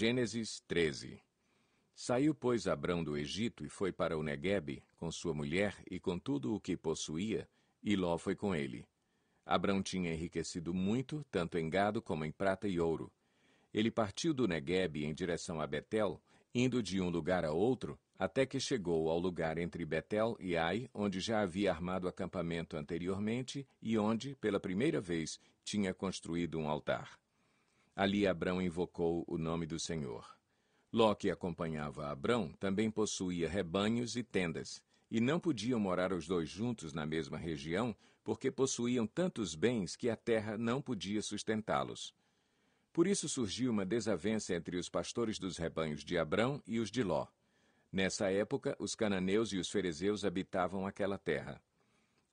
Gênesis 13. Saiu, pois, Abrão do Egito e foi para o Neguebe, com sua mulher e com tudo o que possuía, e Ló foi com ele. Abrão tinha enriquecido muito, tanto em gado como em prata e ouro. Ele partiu do Neguebe em direção a Betel, indo de um lugar a outro, até que chegou ao lugar entre Betel e Ai, onde já havia armado acampamento anteriormente e onde, pela primeira vez, tinha construído um altar. Ali Abrão invocou o nome do Senhor. Ló, que acompanhava Abrão, também possuía rebanhos e tendas, e não podiam morar os dois juntos na mesma região, porque possuíam tantos bens que a terra não podia sustentá-los. Por isso surgiu uma desavença entre os pastores dos rebanhos de Abrão e os de Ló. Nessa época, os cananeus e os ferezeus habitavam aquela terra.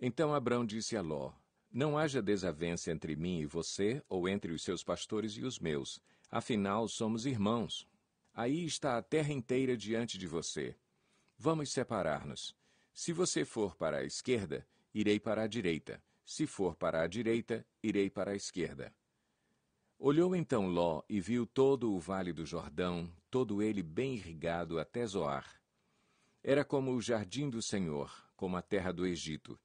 Então Abrão disse a Ló: Não haja desavença entre mim e você, ou entre os seus pastores e os meus. Afinal, somos irmãos. Aí está a terra inteira diante de você. Vamos separar-nos. Se você for para a esquerda, irei para a direita. Se for para a direita, irei para a esquerda. Olhou então Ló e viu todo o vale do Jordão, todo ele bem irrigado até Zoar. Era como o jardim do Senhor, como a terra do Egito.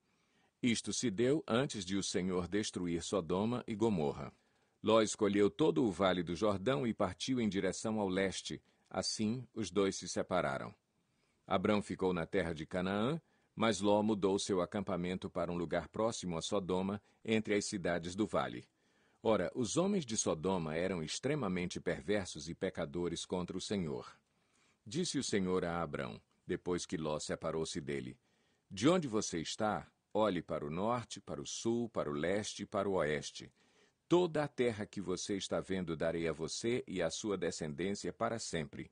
Isto se deu antes de o Senhor destruir Sodoma e Gomorra. Ló escolheu todo o vale do Jordão e partiu em direção ao leste. Assim, os dois se separaram. Abrão ficou na terra de Canaã, mas Ló mudou seu acampamento para um lugar próximo a Sodoma, entre as cidades do vale. Ora, os homens de Sodoma eram extremamente perversos e pecadores contra o Senhor. Disse o Senhor a Abrão, depois que Ló separou-se dele: De onde você está? Olhe para o norte, para o sul, para o leste e para o oeste. Toda a terra que você está vendo darei a você e à sua descendência para sempre.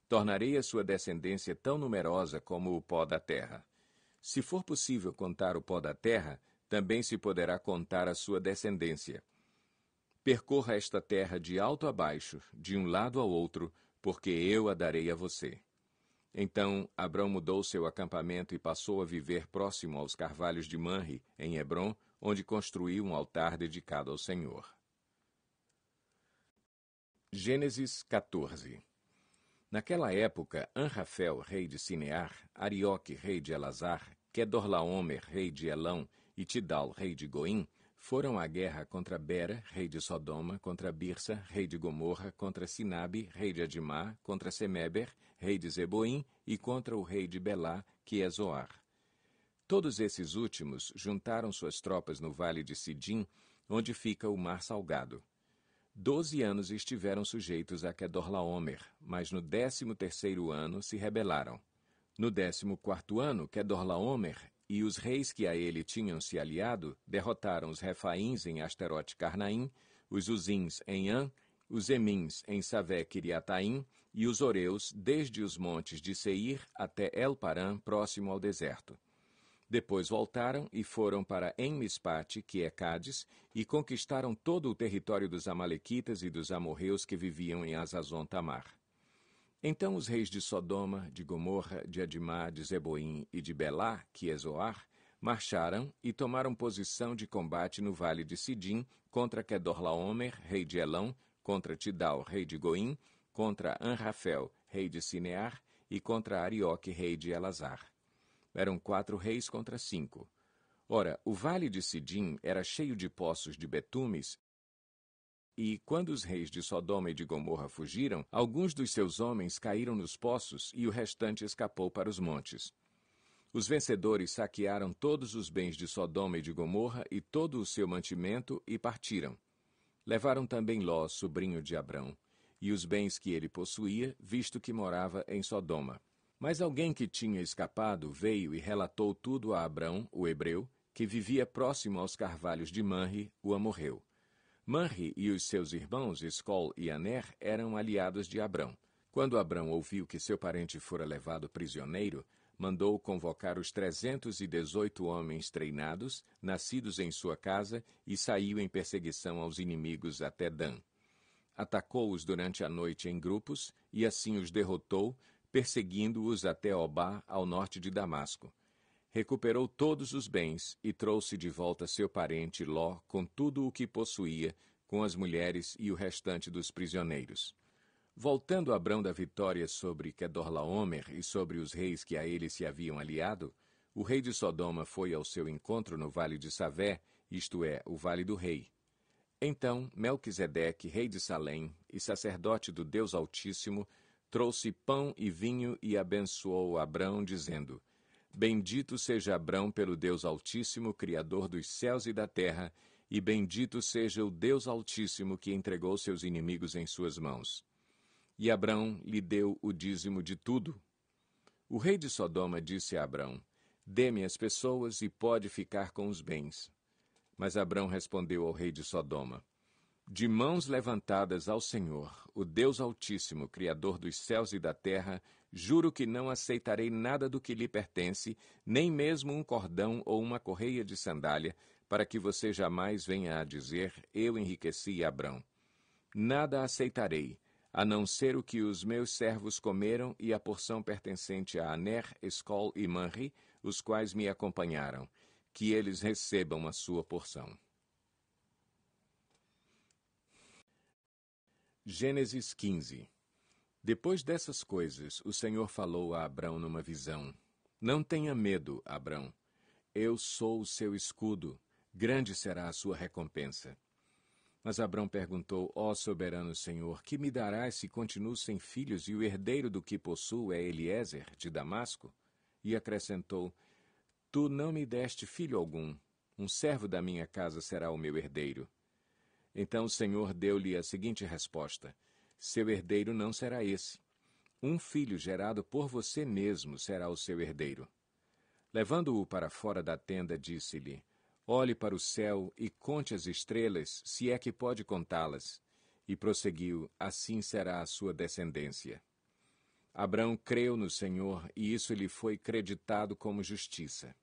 Tornarei a sua descendência tão numerosa como o pó da terra. Se for possível contar o pó da terra, também se poderá contar a sua descendência. Percorra esta terra de alto a baixo, de um lado ao outro, porque eu a darei a você. Então Abrão mudou seu acampamento e passou a viver próximo aos carvalhos de Manre, em Hebrom, onde construiu um altar dedicado ao Senhor. Gênesis 14. Naquela época, Anrafel, rei de Sinear, Arioque, rei de Elazar, Quedorlaomer, rei de Elão, e Tidal, rei de Goim, foram à guerra contra Bera, rei de Sodoma, contra Birsa, rei de Gomorra, contra Sinabe, rei de Adimá, contra Semeber, rei de Zeboim, e contra o rei de Belá, que é Zoar. Todos esses últimos juntaram suas tropas no vale de Sidim, onde fica o Mar Salgado. 12 anos estiveram sujeitos a Quedorlaomer, mas no 13º ano se rebelaram. No 14º ano, Quedorlaomer e os reis que a ele tinham se aliado derrotaram os Refaíns em Asterote-Carnaim, os Uzins em An, os Emins em Savé-Quiriataim e os Oreus desde os montes de Seir até El-Parã, próximo ao deserto. Depois voltaram e foram para En-Mispate, que é Cádiz, e conquistaram todo o território dos Amalequitas e dos amorreus que viviam em Azazon-Tamar. Então os reis de Sodoma, de Gomorra, de Adimá, de Zeboim e de Belá, que é Zoar, marcharam e tomaram posição de combate no vale de Sidim contra Quedorlaomer, rei de Elão, contra Tidal, rei de Goim, contra Anrafel, rei de Sinear, e contra Arioque, rei de Elazar. Eram 4 reis contra 5. Ora, o vale de Sidim era cheio de poços de betumes, e, quando os reis de Sodoma e de Gomorra fugiram, alguns dos seus homens caíram nos poços e o restante escapou para os montes. Os vencedores saquearam todos os bens de Sodoma e de Gomorra e todo o seu mantimento e partiram. Levaram também Ló, sobrinho de Abrão, e os bens que ele possuía, visto que morava em Sodoma. Mas alguém que tinha escapado veio e relatou tudo a Abrão, o hebreu, que vivia próximo aos carvalhos de Manre, o amorreu. Manre e os seus irmãos, Escol e Aner, eram aliados de Abrão. Quando Abrão ouviu que seu parente fora levado prisioneiro, mandou convocar os 318 homens treinados, nascidos em sua casa, e saiu em perseguição aos inimigos até Dan. Atacou-os durante a noite em grupos, e assim os derrotou, perseguindo-os até Obá, ao norte de Damasco. Recuperou todos os bens e trouxe de volta seu parente Ló com tudo o que possuía, com as mulheres e o restante dos prisioneiros. Voltando Abrão da vitória sobre Quedorlaomer e sobre os reis que a ele se haviam aliado, o rei de Sodoma foi ao seu encontro no vale de Savé, isto é, o vale do rei. Então Melquisedeque, rei de Salém e sacerdote do Deus Altíssimo, trouxe pão e vinho e abençoou Abrão, dizendo: Bendito seja Abrão pelo Deus Altíssimo, Criador dos céus e da terra, e bendito seja o Deus Altíssimo que entregou seus inimigos em suas mãos. E Abrão lhe deu o dízimo de tudo. O rei de Sodoma disse a Abrão: Dê-me as pessoas e pode ficar com os bens. Mas Abrão respondeu ao rei de Sodoma: De mãos levantadas ao Senhor, o Deus Altíssimo, Criador dos céus e da terra, juro que não aceitarei nada do que lhe pertence, nem mesmo um cordão ou uma correia de sandália, para que você jamais venha a dizer: Eu enriqueci Abrão. Nada aceitarei, a não ser o que os meus servos comeram e a porção pertencente a Aner, Escol e Manri, os quais me acompanharam, que eles recebam a sua porção. Gênesis 15. Depois dessas coisas, o Senhor falou a Abrão numa visão: Não tenha medo, Abrão. Eu sou o seu escudo. Grande será a sua recompensa. Mas Abrão perguntou: Ó soberano Senhor, que me darás se continuo sem filhos e o herdeiro do que possuo é Eliezer, de Damasco? E acrescentou: Tu não me deste filho algum. Um servo da minha casa será o meu herdeiro. Então o Senhor deu-lhe a seguinte resposta: Seu herdeiro não será esse. Um filho gerado por você mesmo será o seu herdeiro. Levando-o para fora da tenda, disse-lhe: Olhe para o céu e conte as estrelas, se é que pode contá-las. E prosseguiu: Assim será a sua descendência. Abrão creu no Senhor, e isso lhe foi creditado como justiça.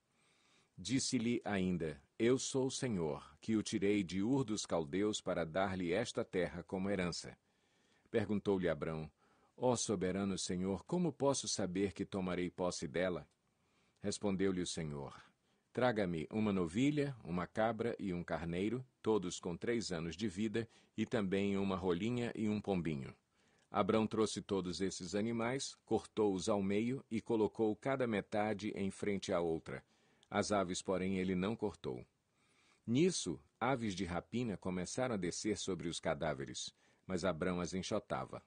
Disse-lhe ainda: Eu sou o Senhor, que o tirei de Ur dos Caldeus para dar-lhe esta terra como herança. Perguntou-lhe Abrão: Ó soberano Senhor, como posso saber que tomarei posse dela? Respondeu-lhe o Senhor: Traga-me uma novilha, uma cabra e um carneiro, todos com 3 anos de vida, e também uma rolinha e um pombinho. Abrão trouxe todos esses animais, cortou-os ao meio e colocou cada metade em frente à outra. As aves, porém, ele não cortou. Nisso, aves de rapina começaram a descer sobre os cadáveres, mas Abrão as enxotava.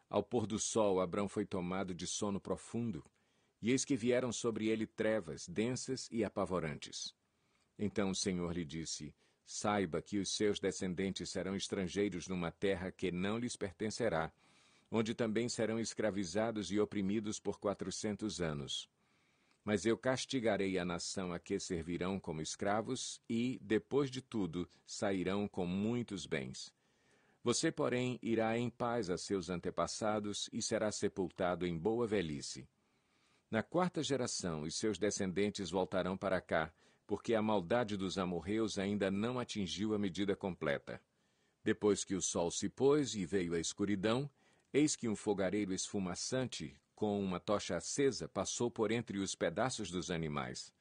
Ao pôr do sol, Abrão foi tomado de sono profundo, e eis que vieram sobre ele trevas densas e apavorantes. Então o Senhor lhe disse: Saiba que os seus descendentes serão estrangeiros numa terra que não lhes pertencerá, onde também serão escravizados e oprimidos por 400 anos. Mas eu castigarei a nação a que servirão como escravos e, depois de tudo, sairão com muitos bens. Você, porém, irá em paz a seus antepassados e será sepultado em boa velhice. Na 4ª geração, os seus descendentes voltarão para cá, porque a maldade dos amorreus ainda não atingiu a medida completa. Depois que o sol se pôs e veio a escuridão, eis que um fogareiro esfumaçante, com uma tocha acesa, passou por entre os pedaços dos animais.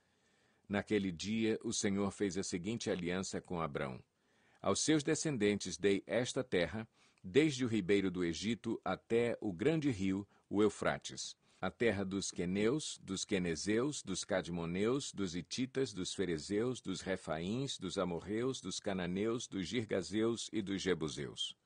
Naquele dia, o Senhor fez a seguinte aliança com Abrão: Aos seus descendentes dei esta terra, desde o ribeiro do Egito até o grande rio, o Eufrates, a terra dos queneus, dos quenezeus, dos cadmoneus, dos hititas, dos ferezeus, dos refaíns, dos amorreus, dos cananeus, dos girgazeus e dos jebuseus.